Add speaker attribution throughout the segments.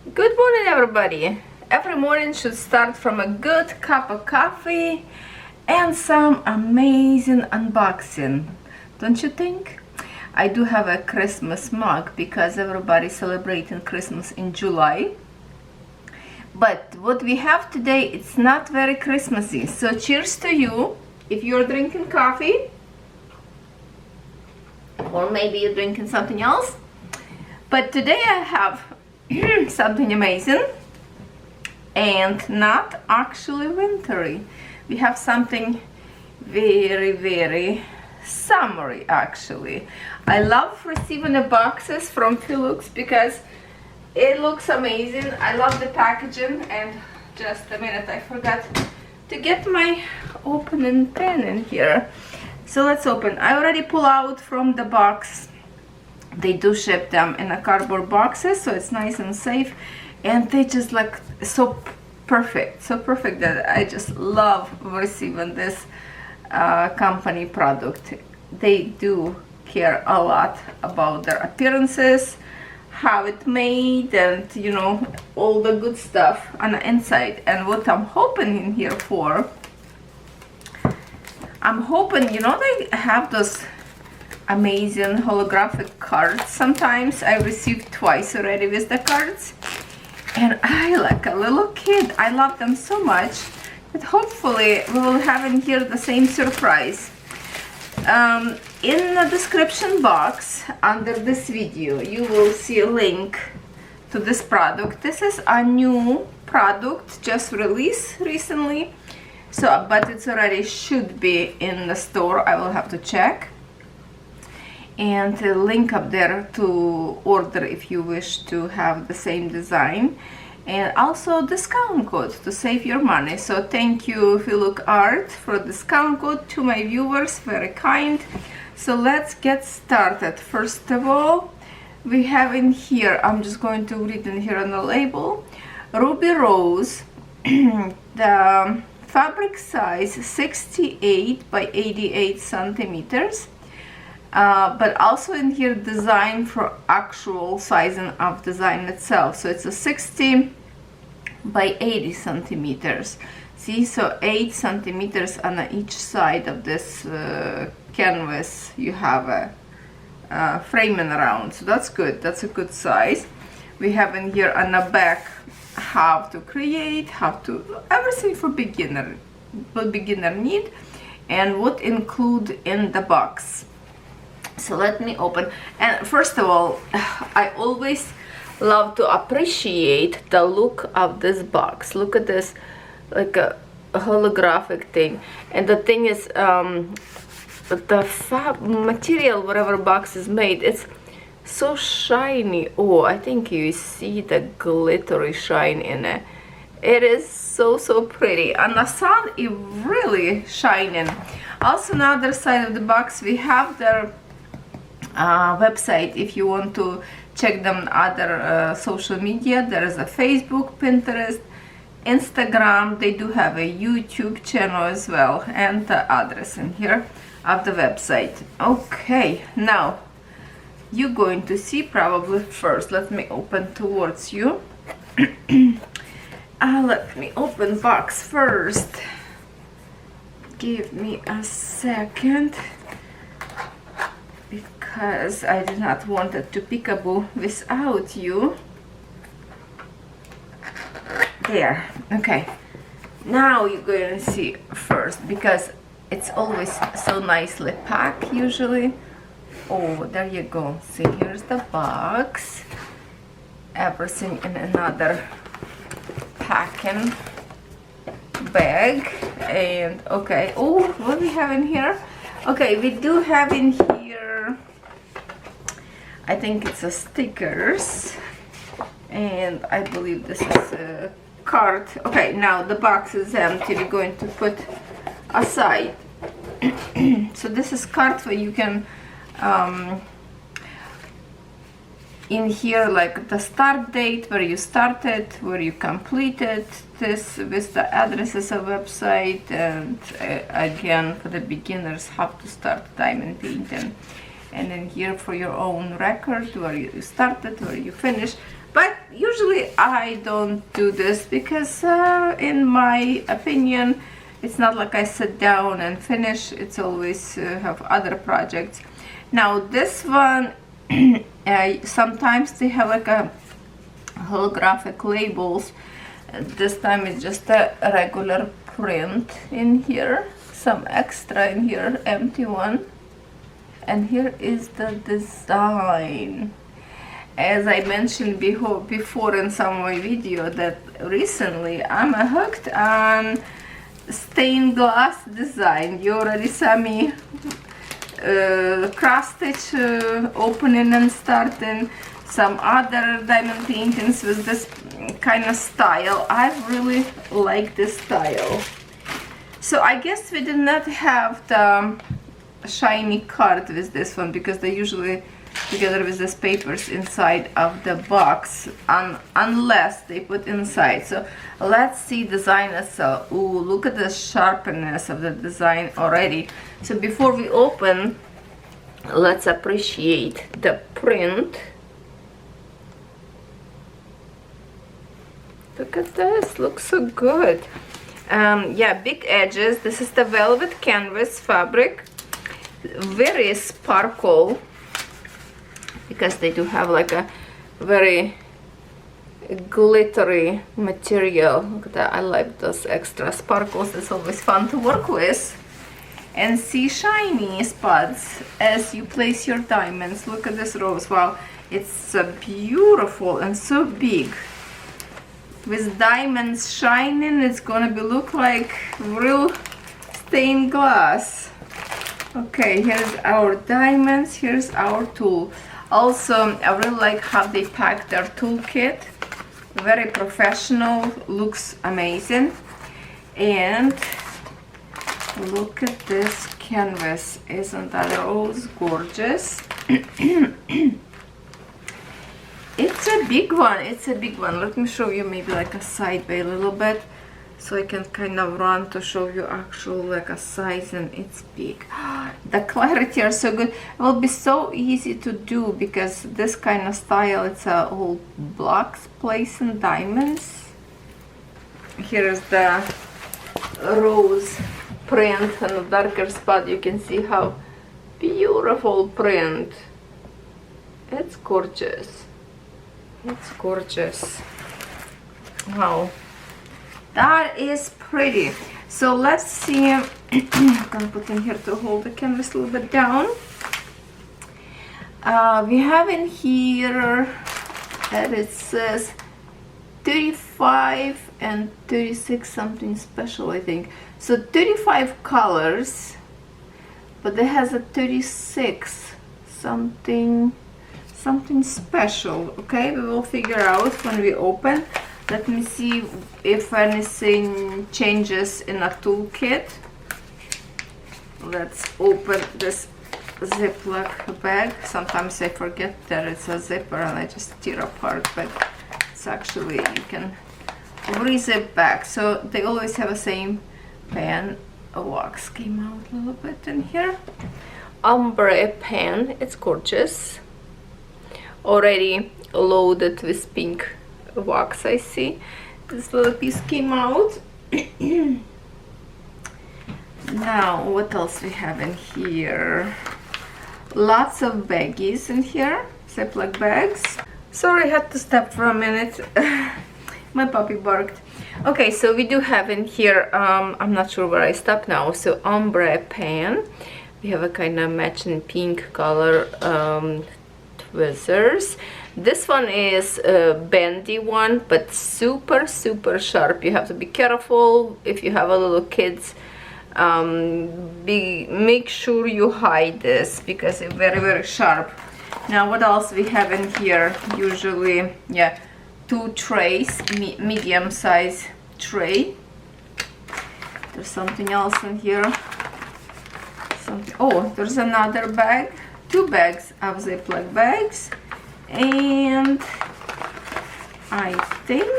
Speaker 1: Good morning, everybody. Every morning should start from a good cup of coffee and some amazing unboxing, don't you think? I do have a Christmas mug because everybody's celebrating Christmas in July. But what we have today, it's not very Christmassy. So cheers to you if you're drinking coffee, or maybe you're drinking something else. But today I have something amazing and not actually wintry. We have something very summery actually. I love receiving the boxes from FeeLooks because it looks amazing. I love the packaging. And just a minute, I forgot to get my opening pen in here. So let's open. I already pull out from the box. They do ship them in a cardboard boxes, so it's nice and safe, and they just like so perfect that I just love receiving this company product. They do care a lot about their appearances, how it's made, and you know, all the good stuff on the inside. And what I'm hoping in here for, I'm hoping, you know, they have those amazing holographic cards. Sometimes I received twice already with the cards, and I, like a little kid, I love them so much. But hopefully we will have in here the same surprise. In the description box under this video you will see a link to this product. This is a new product just released recently, so but it's already should be in the store. I will have to check, and a link up there to order if you wish to have the same design, and also discount code to save your money. So thank you FeeLookArt for discount code to my viewers, very kind. So let's get started. First of all, we have in here, I'm just going to read in here on the label, Ruby Rose, the fabric size 68 by 88 centimeters. But also in here design for actual sizing of design itself. So it's a 60 by 80 centimeters. See, so 8 centimeters on each side of this canvas. You have a framing around, so that's good. That's a good size. We have in here on the back how to create, how to, everything for beginner, what beginner need, and what include in the box. So let me open. And first of all, I always love to appreciate the look of this box. Look at this, like a holographic thing. And the thing is, the material, whatever box is made, it's so shiny. Oh, I think you see the glittery shine in it. It is so pretty. On the sun, it really shining. Also on the other side of the box we have their website if you want to check them. Other social media, there is a Facebook, Pinterest, Instagram. They do have a YouTube channel as well, and the address in here of the website. Okay, now you're going to see probably first, let me open towards you. Let me open box first. Give me a second, because I did not want it to peekaboo without you. There, okay. Now you're going to see first, because it's always so nicely packed usually. Oh, there you go. See, here's the box. Everything in another packing bag. And okay, oh, what do we have in here? Okay, we do have in here, I think it's a stickers, and I believe this is a card. Okay, now the box is empty. We're going to put aside. So this is card where you can in here, like the start date, where you started, where you completed this, with the addresses of website, and again for the beginners how to start diamond painting. And then here for your own record, where you started, where you finished. But usually I don't do this because in my opinion it's not like I sit down and finish. It's always have other projects. Now this one sometimes they have like a holographic labels. This time it's just a regular print in here, some extra in here, empty one, and here is the design. As I mentioned before in some of my video, that recently I'm hooked on stained glass design. You already saw me cross stitch opening and starting some other diamond paintings with this kind of style. I really like this style. So I guess we did not have the shiny card with this one because they usually together with these papers inside of the box, unless they put inside. So let's see design itself. Ooh, look at the sharpness of the design already. So before we open, let's appreciate the print. Look at this, looks so good. Yeah, big edges. This is the velvet canvas fabric, very sparkle, because they do have like a very glittery material. Look at that, I like those extra sparkles. It's always fun to work with. And see shiny spots as you place your diamonds. Look at this rose. Wow, it's beautiful and so big. With diamonds shining, it's gonna look like real stained glass. Okay, here's our diamonds, here's our tool. Also, I really like how they pack their toolkit. Very professional, looks amazing. And look at this canvas. Isn't that rose gorgeous? It's a big one, it's a big one. Let me show you maybe like a side way a little bit, so I can kind of run to show you actual like a size, and it's big. The clarity are so good. It will be so easy to do because this kind of style, it's a whole blocks placed in diamonds. Here's the rose print and the darker spot. You can see how beautiful print. It's gorgeous. It's gorgeous. Wow, that is pretty. So let's see. I'm gonna put in here to hold the canvas a little bit down. We have in here that it says 35 and 36 something special, I think. So 35 colors, but it has a 36 something special. Okay, we will figure out when we open. Let me see if anything changes in a toolkit. Let's open this Ziploc bag. Sometimes I forget that it's a zipper and I just tear apart, but it's actually, you can re-zip back. So they always have the same pen. A wax came out a little bit in here. Ombre pen, it's gorgeous. Already loaded with pink wax, I see. This little piece came out. Now, what else we have in here? Lots of baggies in here, Ziploc bags. Sorry, I had to stop for a minute. My puppy barked. Okay, so we do have in here, I'm not sure where I stopped now, so ombre pen. We have a kind of matching pink color tweezers. This one is a bendy one, but super sharp. You have to be careful if you have a little kids. Make sure you hide this because it's very sharp. Now what else we have in here? Usually, yeah, 2 trays, medium size tray. There's something else in here. Oh, there's another bag. 2 bags of Ziploc bags. And I think,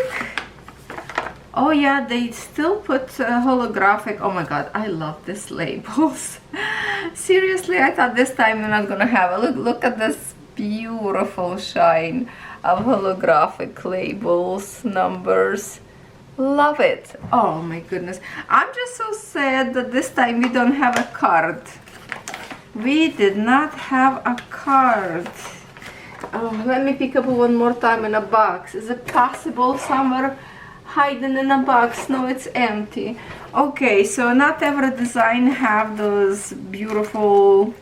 Speaker 1: oh yeah, they still put holographic. Oh my god, I love these labels. Seriously, I thought this time we're not gonna have a look at this beautiful shine. of holographic labels, numbers. Love it. Oh my goodness. I'm just so sad that this time we don't have a card. We did not have a card. Oh, let me pick up one more time in a box. Is it possible somewhere hiding in a box? No, it's empty. Okay, so not every design have those beautiful,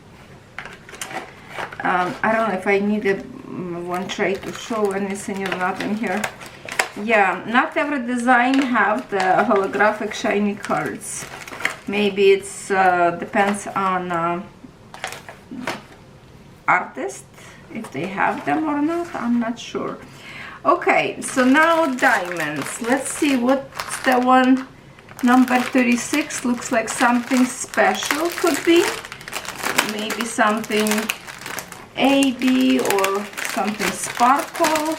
Speaker 1: I don't know if I need one tray to show anything or not in here. Yeah, not every design have the holographic shiny cards. Maybe it's depends on artist, if they have them or not, I'm not sure. Okay, so now diamonds. Let's see what's the one. Number 36 looks like something special, could be. Maybe something AB or something sparkle.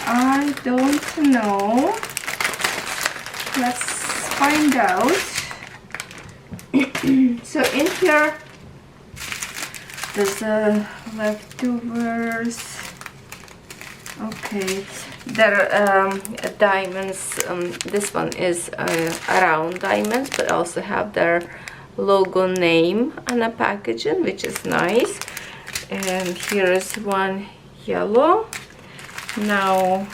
Speaker 1: I don't know. Let's find out. So in here there's leftovers. Okay, there are diamonds. This one is a round diamond, but also have their logo name on the packaging, which is nice. And here is one yellow. Now,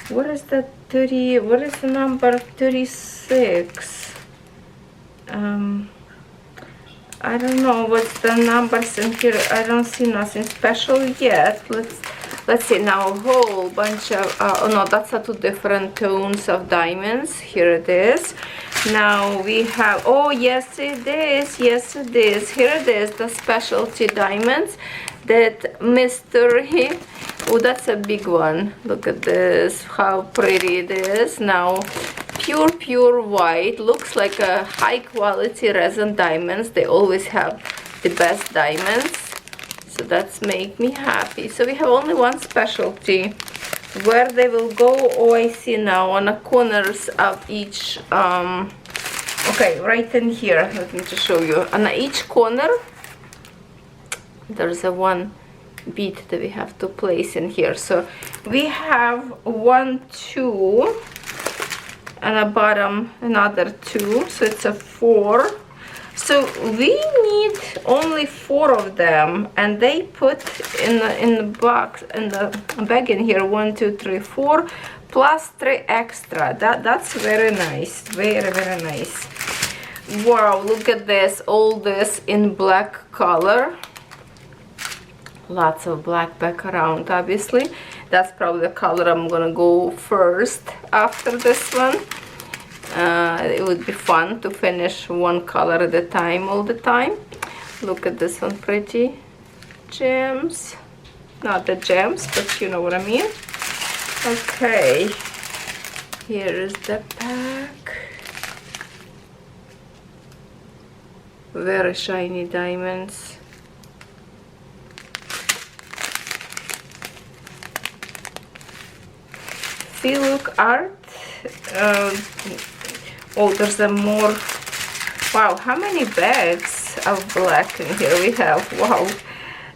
Speaker 1: what is the 30? What is the number 36? I don't know what's the numbers in here. I don't see nothing special yet. Let's see now. A whole bunch of oh no, that's two different tones of diamonds. Here it is. Now we have, oh yes it is, yes it is. Here it is, the specialty diamonds. That mystery. Oh, that's a big one. Look at this, how pretty it is. Now pure white, looks like a high quality resin diamonds. They always have the best diamonds, so that's make me happy. So we have only one specialty. Where they will go, oh I see now, on the corners of each okay, right in here, let me just show you. On each corner there's a one bead that we have to place in here. So we have 1, 2, and the bottom another 2, so it's a 4. So we need only 4 of them, and they put in the box, in the bag in here, 1, 2, 3, 4 plus 3 extra. That's very nice, very nice. Wow, look at this, all this in black color. Lots of black background, obviously. That's probably the color I'm gonna go first after this one. It would be fun to finish one color at a time all the time. Look at this one, pretty gems. Not the gems, but you know what I mean. Okay, here is the pack. Very shiny diamonds. FeeLookArt. Oh, there's a more. Wow, how many bags of black in here we have? Wow,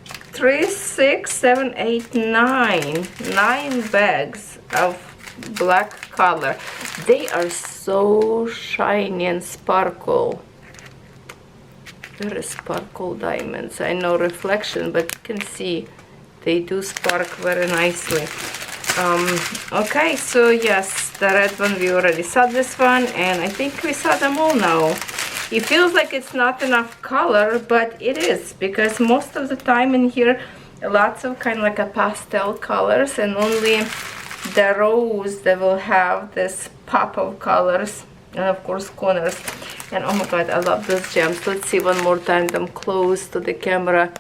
Speaker 1: 3, 6, 7, 8, 9. 9 bags of black color. They are so shiny and sparkle. Very sparkle diamonds. I know reflection, but you can see they do spark very nicely. Okay, so yes, the red one, we already saw this one, and I think we saw them all now. It feels like it's not enough color, but it is, because most of the time in here lots of kind of like a pastel colors, and only the rose that will have this pop of colors, and of course corners. And oh my god, I love those gems. Let's see one more time them close to the camera,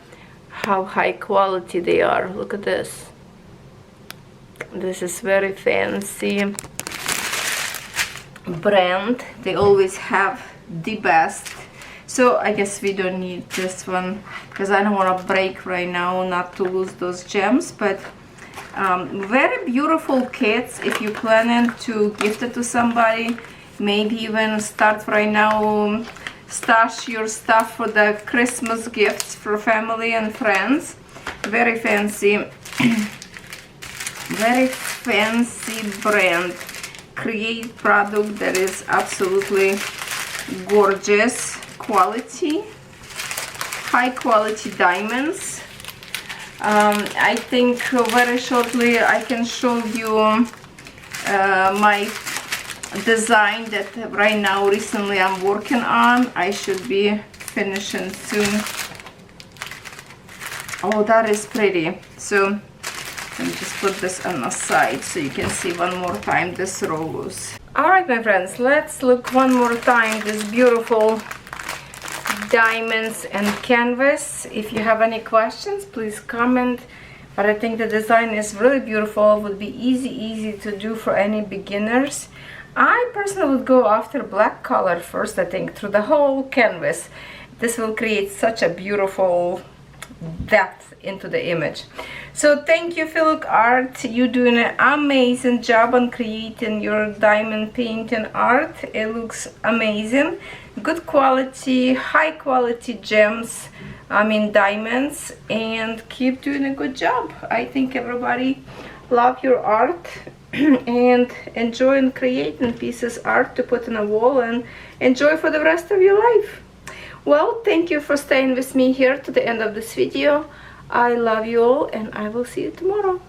Speaker 1: how high quality they are. Look at this. This is very fancy brand. They always have the best. So I guess we don't need this one, because I don't want to break right now, not to lose those gems. But very beautiful kits if you're planning to gift it to somebody. Maybe even start right now, stash your stuff for the Christmas gifts for family and friends. Very fancy. very fancy brand. Create product that is absolutely gorgeous quality, high quality diamonds. I think very shortly I can show you my design that right now recently I'm working on. I should be finishing soon. Oh, that is pretty. So let me just put this on the side so you can see one more time this rose. Alright my friends, let's look one more time this beautiful diamonds and canvas. If you have any questions, please comment. But I think the design is really beautiful, would be easy to do for any beginners. I personally would go after black color first, I think, through the whole canvas. This will create such a beautiful depth into the image. So thank you, FeeLookArt. You're doing an amazing job on creating your diamond painting art. It looks amazing. Good quality, high quality gems, diamonds, and keep doing a good job. I think everybody love your art and enjoy creating pieces art to put on a wall and enjoy for the rest of your life. Well, thank you for staying with me here to the end of this video. I love you all, and I will see you tomorrow.